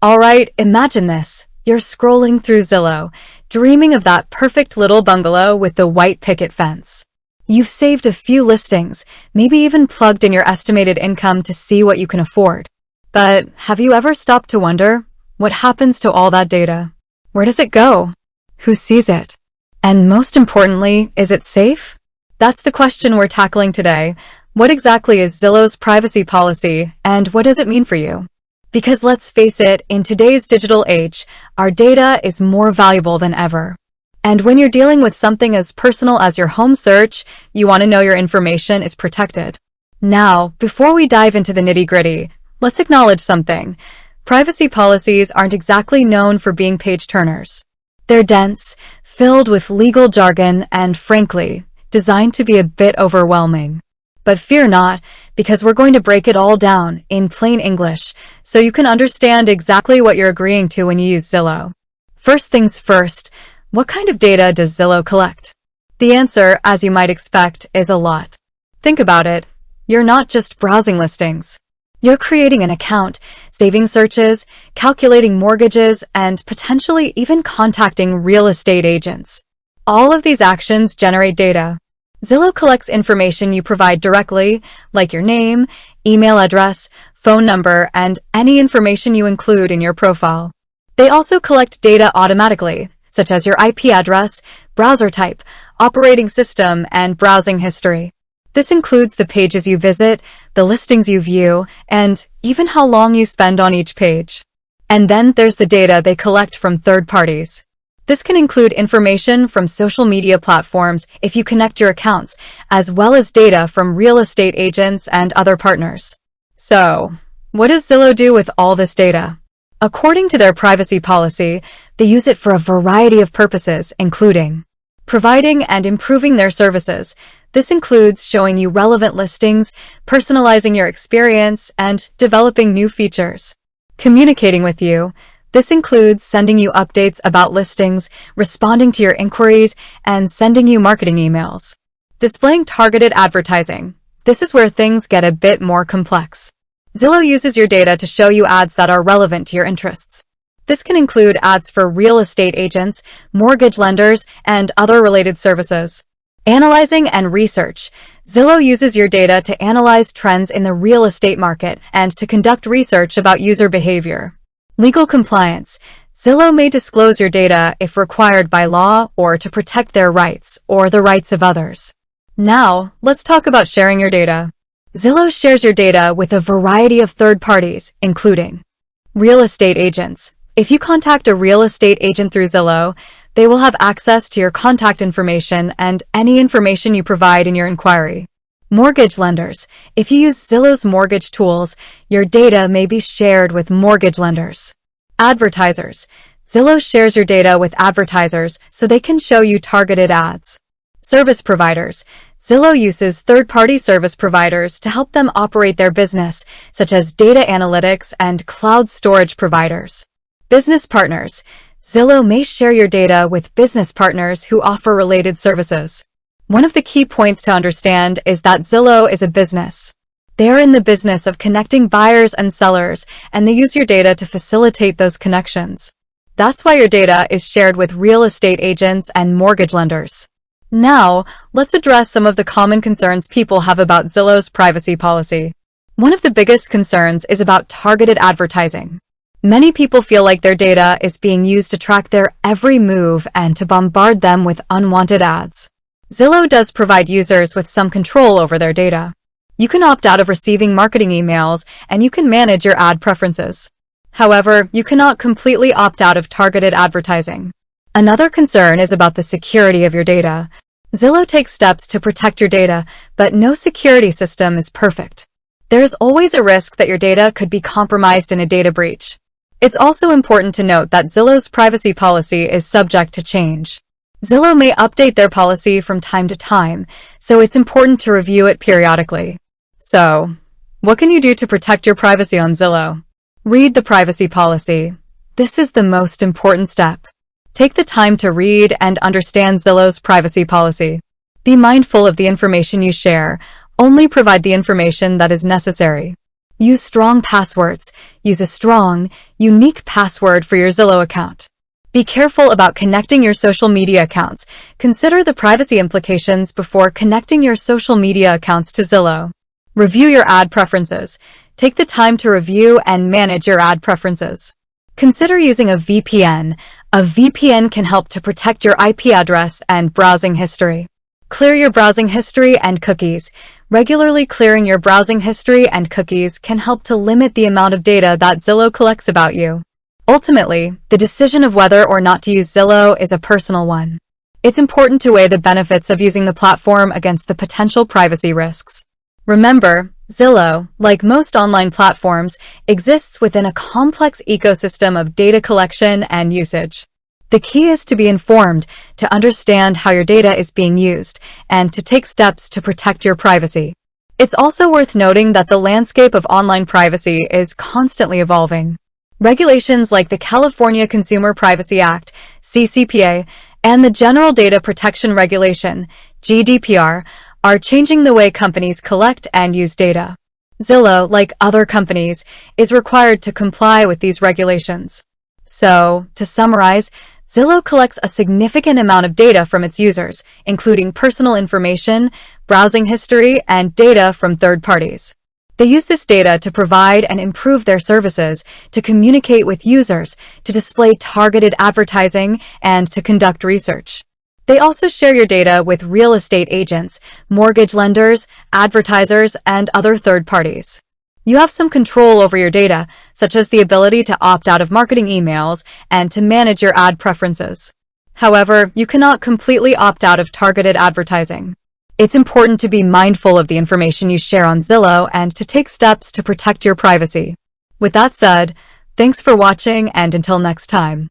Alright, imagine this. You're scrolling through Zillow, dreaming of that perfect little bungalow with the white picket fence. You've saved a few listings, maybe even plugged in your estimated income to see what you can afford. But have you ever stopped to wonder, what happens to all that data? Where does it go? Who sees it? And most importantly, is it safe? That's the question we're tackling today. What exactly is Zillow's privacy policy, and what does it mean for you? Because let's face it, in today's digital age, our data is more valuable than ever. And when you're dealing with something as personal as your home search, you want to know your information is protected. Now, before we dive into the nitty-gritty, let's acknowledge something. Privacy policies aren't exactly known for being page-turners. They're dense, filled with legal jargon, and frankly, designed to be a bit overwhelming. But fear not, because we're going to break it all down in plain English, so you can understand exactly what you're agreeing to when you use Zillow. First things first, what kind of data does Zillow collect? The answer, as you might expect, is a lot. Think about it. You're not just browsing listings. You're creating an account, saving searches, calculating mortgages, and potentially even contacting real estate agents. All of these actions generate data. Zillow collects information you provide directly, like your name, email address, phone number, and any information you include in your profile. They also collect data automatically, such as your IP address, browser type, operating system, and browsing history. This includes the pages you visit, the listings you view, and even how long you spend on each page. And then there's the data they collect from third parties. This can include information from social media platforms if you connect your accounts, as well as data from real estate agents and other partners. So, what does Zillow do with all this data? According to their privacy policy, they use it for a variety of purposes, including providing and improving their services. This includes showing you relevant listings, personalizing your experience, and developing new features. Communicating with you. This includes sending you updates about listings, responding to your inquiries, and sending you marketing emails. Displaying targeted advertising. This is where things get a bit more complex. Zillow uses your data to show you ads that are relevant to your interests. This can include ads for real estate agents, mortgage lenders, and other related services. Analyzing and research. Zillow uses your data to analyze trends in the real estate market and to conduct research about user behavior. Legal compliance. Zillow may disclose your data if required by law or to protect their rights or the rights of others. Now, let's talk about sharing your data. Zillow shares your data with a variety of third parties, including real estate agents. If you contact a real estate agent through Zillow, they will have access to your contact information and any information you provide in your inquiry. Mortgage lenders. If you use Zillow's mortgage tools, your data may be shared with mortgage lenders. Advertisers. Zillow shares your data with advertisers so they can show you targeted ads. Service providers. Zillow uses third-party service providers to help them operate their business, such as data analytics and cloud storage providers. Business partners. Zillow may share your data with business partners who offer related services. One of the key points to understand is that Zillow is a business. They are in the business of connecting buyers and sellers, and they use your data to facilitate those connections. That's why your data is shared with real estate agents and mortgage lenders. Now, let's address some of the common concerns people have about Zillow's privacy policy. One of the biggest concerns is about targeted advertising. Many people feel like their data is being used to track their every move and to bombard them with unwanted ads. Zillow does provide users with some control over their data. You can opt out of receiving marketing emails, and you can manage your ad preferences. However, you cannot completely opt out of targeted advertising. Another concern is about the security of your data. Zillow takes steps to protect your data, but no security system is perfect. There is always a risk that your data could be compromised in a data breach. It's also important to note that Zillow's privacy policy is subject to change. Zillow may update their policy from time to time, so it's important to review it periodically. So, what can you do to protect your privacy on Zillow? Read the privacy policy. This is the most important step. Take the time to read and understand Zillow's privacy policy. Be mindful of the information you share. Only provide the information that is necessary. Use strong passwords. Use a strong, unique password for your Zillow account. Be careful about connecting your social media accounts. Consider the privacy implications before connecting your social media accounts to Zillow. Review your ad preferences. Take the time to review and manage your ad preferences. Consider using a VPN. A VPN can help to protect your IP address and browsing history. Clear your browsing history and cookies. Regularly clearing your browsing history and cookies can help to limit the amount of data that Zillow collects about you. Ultimately, the decision of whether or not to use Zillow is a personal one. It's important to weigh the benefits of using the platform against the potential privacy risks. Remember, Zillow, like most online platforms, exists within a complex ecosystem of data collection and usage. The key is to be informed, to understand how your data is being used, and to take steps to protect your privacy. It's also worth noting that the landscape of online privacy is constantly evolving. Regulations like the California Consumer Privacy Act, CCPA, and the General Data Protection Regulation, GDPR, are changing the way companies collect and use data. Zillow, like other companies, is required to comply with these regulations. So, to summarize, Zillow collects a significant amount of data from its users, including personal information, browsing history, and data from third parties. They use this data to provide and improve their services, to communicate with users, to display targeted advertising, and to conduct research. They also share your data with real estate agents, mortgage lenders, advertisers, and other third parties. You have some control over your data, such as the ability to opt out of marketing emails and to manage your ad preferences. However, you cannot completely opt out of targeted advertising. It's important to be mindful of the information you share on Zillow and to take steps to protect your privacy. With that said, thanks for watching, and until next time.